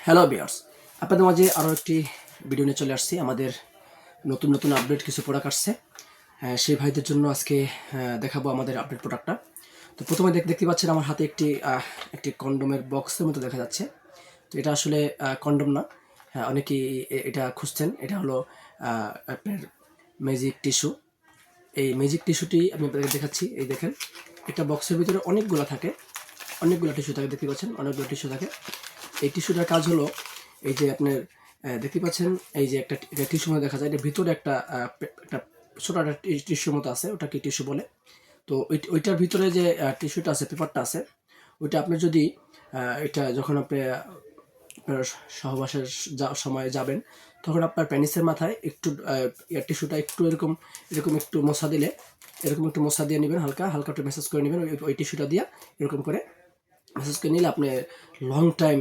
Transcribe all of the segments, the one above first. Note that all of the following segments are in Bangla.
হ্যালো ভিউয়ার্স, আপনাদের মাঝে আরও একটি ভিডিও নিয়ে চলে আসছি। আমাদের নতুন নতুন আপডেট কিছু প্রোডাক্ট আসছে। সেই ভাইদের জন্য আজকে দেখাবো আমাদের আপডেট প্রোডাক্টটা। তো প্রথমে দেখতে পাচ্ছেন আমার হাতে একটি কন্ডোমের বক্সের মতো দেখা যাচ্ছে। তো এটা আসলে কন্ডোম না। হ্যাঁ, অনেকেই এটা খুঁজছেন। এটা হলো আপনার ম্যাজিক টিস্যু। এই ম্যাজিক টিস্যুটি আমি আপনাদের দেখাচ্ছি। এই দেখেন, একটা বক্সের ভিতরে অনেকগুলো থাকে, অনেকগুলো টিস্যু থাকে। দেখতে পাচ্ছেন অনেকগুলো টিস্যু থাকে। এই টিস্যুটার কাজ হলো এই যে আপনার দেখতে পাচ্ছেন এই যে একটা টিস্যু মতো দেখা যায়, এটার ভিতরে একটা ছোটো একটা টিস্যুর মতো আছে, ওটাকে টিস্যু বলে। তো ওইটার ভিতরে যে টিস্যুটা আছে, পেপারটা আছে, ওইটা আপনি যদি এটা যখন আপনি আপনার সহবাসের সময় যাবেন, তখন আপনার পেনিসের মাথায় একটু টিস্যুটা একটু এরকম এরকম একটু মশা দিলে, এরকম একটু মশা দিয়ে নেবেন, হালকা হালকা একটু মেসেজ করে নেবেন ওই টিস্যুটা দিয়ে। এরকম করে মেসেজ করে নিলে আপনি লং টাইম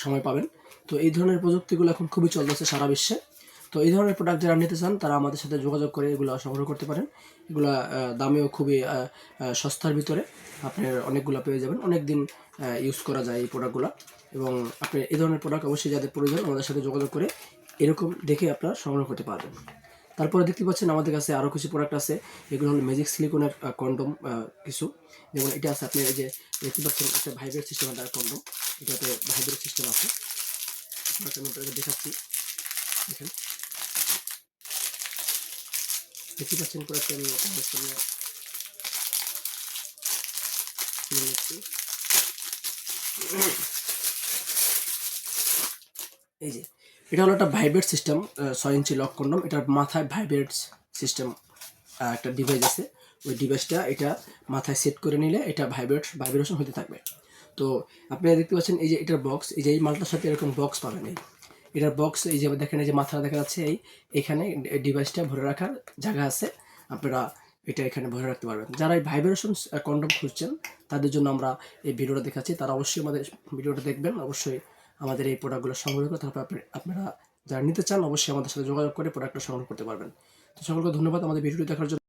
সময় পাবেন। তো এই ধরনের প্রযুক্তিগুলো এখন খুবই চলতেছে সারা বিশ্বে। তো এই ধরনের প্রোডাক্ট যারা নিতে চান তারা আমাদের সাথে যোগাযোগ করে এগুলো সংগ্রহ করতে পারেন। এগুলা দামেও খুবই সস্তার ভিতরে আপনার অনেকগুলো পেয়ে যাবেন। অনেক দিন ইউজ করা যায় এই প্রোডাক্টগুলো। এবং আপনি এই ধরনের প্রোডাক্ট অবশ্যই যাদের প্রয়োজন আমাদের সাথে যোগাযোগ করে এরকম দেখে আপনারা সংগ্রহ করতে পারবেন। তারপরে দেখতে পাচ্ছেন আমাদের কাছে আরও কিছু প্রোডাক্ট আছে। এগুলো হলো ম্যাজিক সিলিকনের কন্ডোম কিছু। যেমন এটা আছে, আপনি এই যে দেখতে পাচ্ছেন একটা ভাইব্রেট সিস্টেম, একটা কন্ডোম। এটাতে ভাইব্রেট সিস্টেম আছে। আপনাকে আমি আপনাকে দেখাচ্ছি। দেখেন, দেখতে পাচ্ছেন প্রোডাক্টটা আমি আপনাদের সামনে তুলে নিচ্ছি। এই যে এটা হলো একটা ভাইব্রেট সিস্টেম, 6 ইঞ্চি লক কন্ডোম। এটার মাথায় ভাইব্রেট সিস্টেম একটা ডিভাইস আছে। ওই ডিভাইসটা এটা মাথায় সেট করে নিলে এটা ভাইব্রেশন হতে থাকবে। তো আপনারা দেখতে পাচ্ছেন এই যে এটার বক্স, এই যে এই মালটার সাথে এরকম বক্স পাবেন। এটার বক্স এই যে দেখেন, এই যে মাথা দেখা যাচ্ছে, এখানে ডিভাইসটা ভরে রাখার জায়গা আছে। আপনারা এটা এখানে ভরে রাখতে পারবেন। যারা এই ভাইব্রেশন কন্ডোম খুঁজছেন তাদের জন্য আমরা এই ভিডিওটা দেখাচ্ছি। তারা অবশ্যই আমাদের ভিডিওটা দেখবেন, অবশ্যই আমাদের এই প্রোডাক্টগুলো সংগ্রহ করে তারপর আপনারা যারা নিতে চান অবশ্যই আমাদের সাথে যোগাযোগ করে প্রোডাক্টটা সংগ্রহ করতে পারবেন। তো সকলকে ধন্যবাদ আমাদের ভিডিওটি দেখার জন্য।